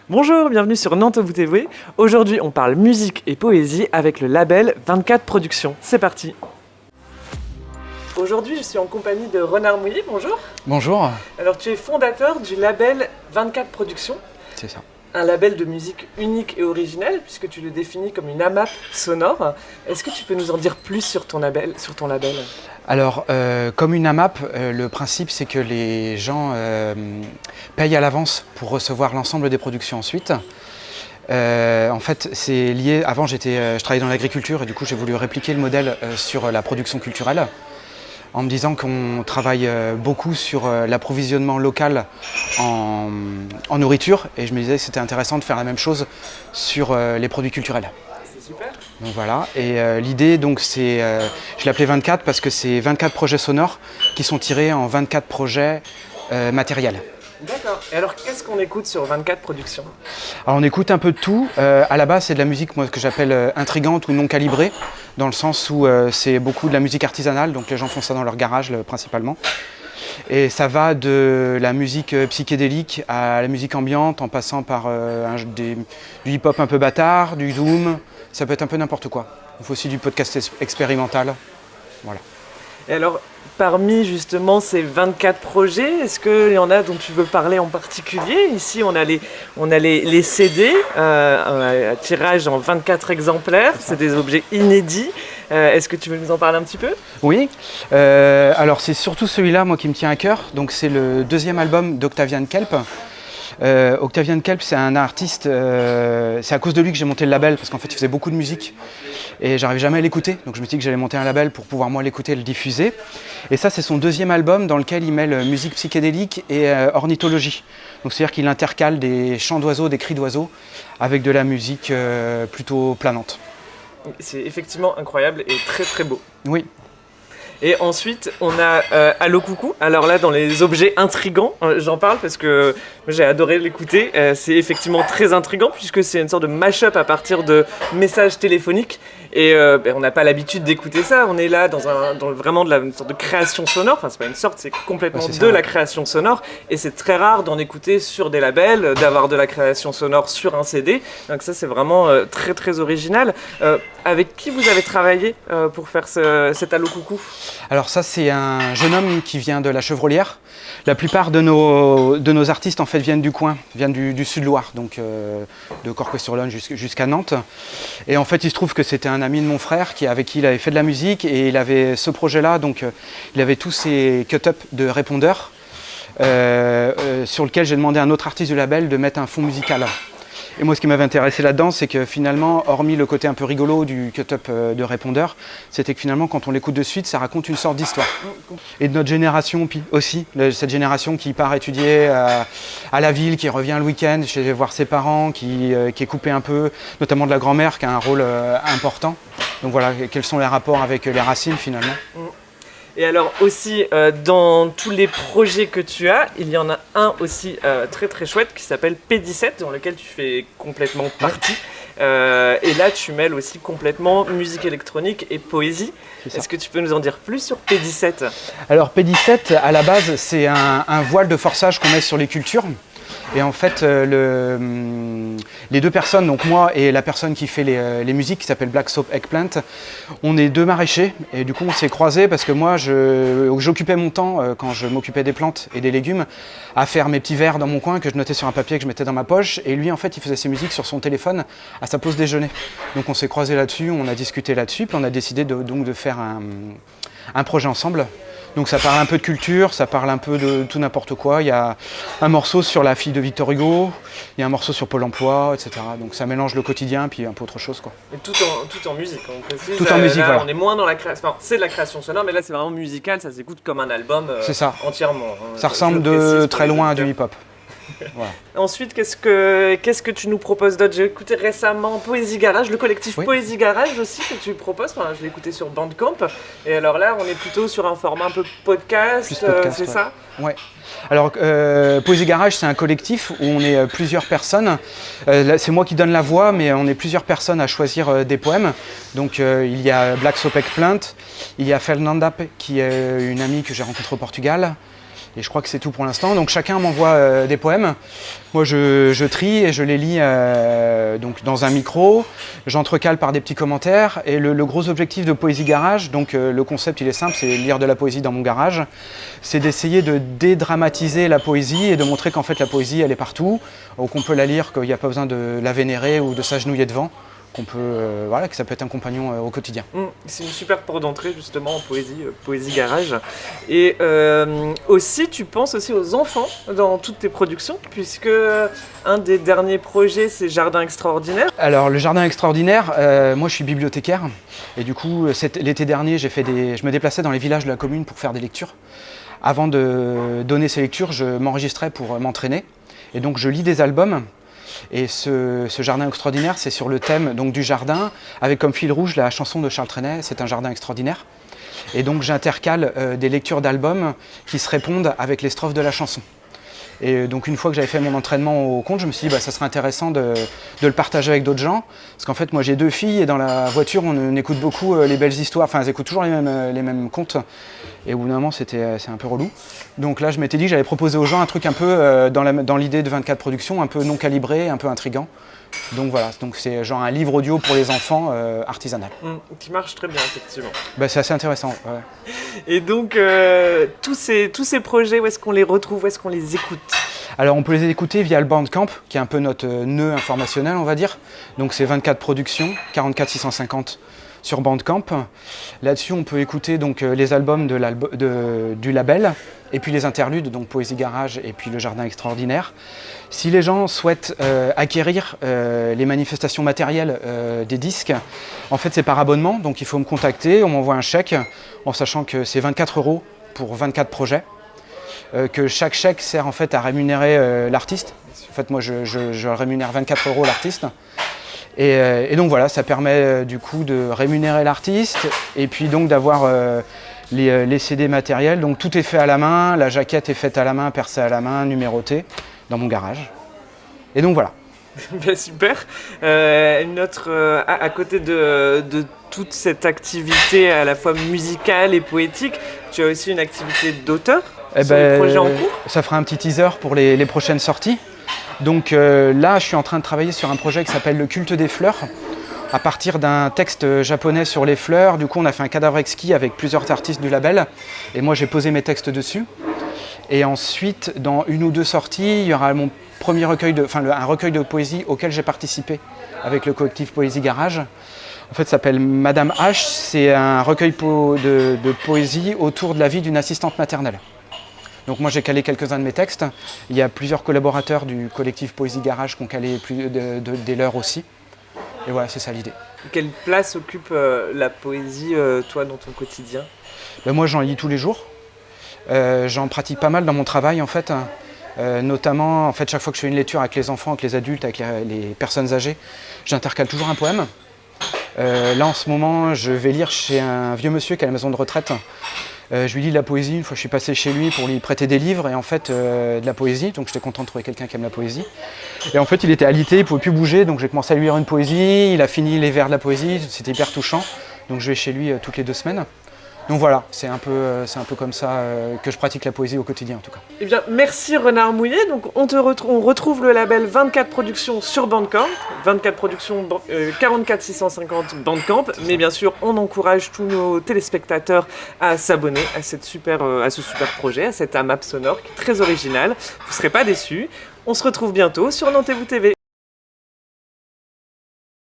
Bonjour, bienvenue sur Nantes vous TV. Aujourd'hui, on parle musique et poésie avec le label 24 Productions. C'est parti. Aujourd'hui, je suis en compagnie de Renard Mouilly. Bonjour. Bonjour. Alors, tu es fondateur du label 24 Productions. C'est ça. Un label de musique unique et originelle, puisque tu le définis comme une AMAP sonore. Est-ce que tu peux nous en dire plus sur ton label? Alors, comme une AMAP, le principe c'est que les gens payent à l'avance pour recevoir l'ensemble des productions ensuite. En fait, c'est lié. Avant, je travaillais dans l'agriculture et du coup, j'ai voulu répliquer le modèle sur la production culturelle en me disant qu'on travaille beaucoup sur l'approvisionnement local en nourriture et je me disais que c'était intéressant de faire la même chose sur les produits culturels. C'est super. Donc voilà, et l'idée, donc, c'est, je l'ai appelé 24 parce que c'est 24 projets sonores qui sont tirés en 24 projets matériels. D'accord. Et alors, qu'est-ce qu'on écoute sur 24 Productions? Alors on écoute un peu de tout. À la base, c'est de la musique que j'appelle intrigante ou non calibrée, dans le sens où c'est beaucoup de la musique artisanale, donc les gens font ça dans leur garage principalement. Et ça va de la musique psychédélique à la musique ambiante, en passant par du hip-hop un peu bâtard, du doom, ça peut être un peu n'importe quoi. Il faut aussi du podcast expérimental. Voilà. Et alors, parmi justement ces 24 projets, est-ce qu'il y en a dont tu veux parler en particulier? Ici, on a les CD, un tirage en 24 exemplaires, c'est des objets inédits. Est-ce que tu veux nous en parler un petit peu? Oui, alors c'est surtout celui-là moi qui me tient à cœur. Donc c'est le deuxième album d'Octavian Kelp. Octavian Kelp, c'est un artiste, c'est à cause de lui que j'ai monté le label parce qu'en fait il faisait beaucoup de musique et j'arrivais jamais à l'écouter, donc je me suis dit que j'allais monter un label pour pouvoir moi l'écouter et le diffuser. Et ça, c'est son deuxième album dans lequel il mêle musique psychédélique et ornithologie. Donc c'est-à-dire qu'il intercale des chants d'oiseaux, des cris d'oiseaux avec de la musique plutôt planante. C'est effectivement incroyable et très très beau. Oui. Et ensuite, on a Allo Coucou. Alors là, dans les objets intrigants, j'en parle parce que j'ai adoré l'écouter. C'est effectivement très intrigant puisque c'est une sorte de mash-up à partir de messages téléphoniques. Et on n'a pas l'habitude d'écouter ça. On est là dans vraiment une sorte de création sonore. Enfin, c'est pas une sorte, c'est complètement la création sonore. Et c'est très rare d'en écouter sur des labels, d'avoir de la création sonore sur un CD. Donc ça, c'est vraiment très très original. Avec qui vous avez travaillé pour faire cet Allo Coucou? Alors ça, c'est un jeune homme qui vient de la Chevrolière. La plupart de nos artistes en fait viennent du coin, viennent du Sud-Loire, donc de Corquay-sur-Logne jusqu'à Nantes. Et en fait, il se trouve que c'était un ami de mon frère avec qui il avait fait de la musique et il avait ce projet-là, donc il avait tous ces cut-up de répondeurs sur lequel j'ai demandé à un autre artiste du label de mettre un fond musical. Et moi, ce qui m'avait intéressé là-dedans, c'est que finalement, hormis le côté un peu rigolo du cut-up de répondeur, c'était que finalement, quand on l'écoute de suite, ça raconte une sorte d'histoire. Et de notre génération aussi, cette génération qui part étudier à la ville, qui revient le week-end, chez voir ses parents, qui est coupée un peu, notamment de la grand-mère, qui a un rôle important. Donc voilà, quels sont les rapports avec les racines finalement. Et alors aussi, dans tous les projets que tu as, il y en a un aussi très très chouette qui s'appelle P17, dans lequel tu fais complètement partie. Et là, tu mêles aussi complètement musique électronique et poésie. Est-ce que tu peux nous en dire plus sur P17? Alors P17, à la base, c'est un voile de forçage qu'on met sur les cultures. Et en fait, les deux personnes, donc moi et la personne qui fait les musiques, qui s'appelle Black Soap Eggplant, on est deux maraîchers et du coup on s'est croisés parce que moi j'occupais mon temps, quand je m'occupais des plantes et des légumes, à faire mes petits vers dans mon coin que je notais sur un papier que je mettais dans ma poche, et lui en fait il faisait ses musiques sur son téléphone à sa pause déjeuner. Donc on s'est croisés là-dessus, on a discuté là-dessus, puis on a décidé donc de faire un projet ensemble. Donc ça parle un peu de culture, ça parle un peu de tout n'importe quoi. Il y a un morceau sur la fille de Victor Hugo, il y a un morceau sur Pôle emploi, etc. Donc ça mélange le quotidien puis un peu autre chose, quoi. Et tout en musique, on précise. Tout en musique, là, voilà. On est moins dans la création, enfin, c'est de la création sonore, mais là c'est vraiment musical, ça s'écoute comme un album entièrement. Ça ressemble de très loin à du hip-hop. Voilà. Ensuite, qu'est-ce que tu nous proposes d'autre? J'ai écouté récemment Poésie Garage, le collectif Poésie Garage aussi que tu proposes. Enfin, je l'ai écouté sur Bandcamp. Et alors là, on est plutôt sur un format un peu podcast, c'est ça? Ouais. Alors, Poésie Garage, c'est un collectif où on est plusieurs personnes. C'est moi qui donne la voix, mais on est plusieurs personnes à choisir des poèmes. Donc, il y a Black Soap Eggplant, il y a Fernanda, qui est une amie que j'ai rencontrée au Portugal. Et je crois que c'est tout pour l'instant. Donc chacun m'envoie des poèmes. Moi je trie et je les lis donc dans un micro. J'entrecale par des petits commentaires. Et le gros objectif de Poésie Garage, donc le concept il est simple, c'est lire de la poésie dans mon garage. C'est d'essayer de dédramatiser la poésie et de montrer qu'en fait la poésie elle est partout, qu'on peut la lire, qu'il n'y a pas besoin de la vénérer ou de s'agenouiller devant. Qu'on peut, voilà, que ça peut être un compagnon au quotidien. C'est une super porte d'entrée justement en poésie, Poésie Garage. Et aussi, tu penses aussi aux enfants dans toutes tes productions, puisque un des derniers projets, c'est Jardin Extraordinaire. Alors le Jardin Extraordinaire, moi je suis bibliothécaire, et du coup l'été dernier, je me déplaçais dans les villages de la commune pour faire des lectures. Avant de donner ces lectures, je m'enregistrais pour m'entraîner, et donc je lis des albums. Et ce jardin extraordinaire, c'est sur le thème donc, du jardin, avec comme fil rouge la chanson de Charles Trenet, c'est un jardin extraordinaire. Et donc j'intercale des lectures d'albums qui se répondent avec les strophes de la chanson. Et donc une fois que j'avais fait mon entraînement au conte, je me suis dit ça serait intéressant de le partager avec d'autres gens. Parce qu'en fait moi j'ai 2 filles et dans la voiture on écoute beaucoup les belles histoires, enfin elles écoutent toujours les mêmes contes. Et au bout d'un moment c'est un peu relou. Donc là je m'étais dit que j'allais proposer aux gens un truc un peu dans l'idée de 24 productions, un peu non calibré, un peu intriguant. Donc voilà, donc c'est genre un livre audio pour les enfants artisanal. Qui marche très bien effectivement. C'est assez intéressant. Ouais. Et donc tous ces projets, où est-ce qu'on les retrouve, où est-ce qu'on les écoute? Alors on peut les écouter via le Bandcamp, qui est un peu notre nœud informationnel on va dire. Donc c'est 24 productions, 44 650 sur Bandcamp. Là-dessus on peut écouter donc les albums du label et puis les interludes, donc Poésie Garage et puis le Jardin Extraordinaire. Si les gens souhaitent acquérir les manifestations matérielles des disques, en fait c'est par abonnement, donc il faut me contacter, on m'envoie un chèque en sachant que c'est 24 € pour 24 projets. Que chaque chèque sert en fait à rémunérer l'artiste. En fait moi je rémunère 24 € l'artiste. Et donc voilà, ça permet du coup de rémunérer l'artiste et puis donc d'avoir les CD matériels. Donc tout est fait à la main, la jaquette est faite à la main, percée à la main, numérotée dans mon garage. Et donc voilà. Super. À côté de toute cette activité à la fois musicale et poétique, tu as aussi une activité d'auteur sur les projets en cours. Ça fera un petit teaser pour les prochaines sorties. Donc là, je suis en train de travailler sur un projet qui s'appelle Le culte des fleurs, à partir d'un texte japonais sur les fleurs. Du coup, on a fait un cadavre exquis avec plusieurs artistes du label, et moi j'ai posé mes textes dessus. Et ensuite, dans 1 ou 2 sorties, il y aura mon premier recueil un recueil de poésie auquel j'ai participé avec le collectif Poésie Garage. En fait, ça s'appelle Madame H. C'est un recueil de poésie autour de la vie d'une assistante maternelle. Donc moi j'ai calé quelques-uns de mes textes. Il y a plusieurs collaborateurs du collectif Poésie Garage qui ont calé des leurs aussi. Et voilà, c'est ça l'idée. Quelle place occupe la poésie, toi, dans ton quotidien? Moi j'en lis tous les jours. J'en pratique pas mal dans mon travail en fait. Notamment, en fait, chaque fois que je fais une lecture avec les enfants, avec les adultes, avec les personnes âgées, j'intercale toujours un poème. Là en ce moment, je vais lire chez un vieux monsieur qui est à la maison de retraite. Je lui lis de la poésie, une fois je suis passé chez lui pour lui prêter des livres et en fait de la poésie, donc j'étais content de trouver quelqu'un qui aime la poésie. Et en fait il était alité, il ne pouvait plus bouger, donc j'ai commencé à lui lire une poésie, il a fini les vers de la poésie, c'était hyper touchant, donc je vais chez lui toutes les 2 semaines. Donc voilà, c'est un peu comme ça que je pratique la poésie au quotidien en tout cas. Eh bien, merci Renard Mouillet. Donc on retrouve le label 24 Productions sur Bandcamp, 24 Productions 44 650 Bandcamp. Mais bien sûr, on encourage tous nos téléspectateurs à s'abonner à ce super projet, à cette AMAP sonore qui est très original. Vous ne serez pas déçus. On se retrouve bientôt sur Nantez-vous TV.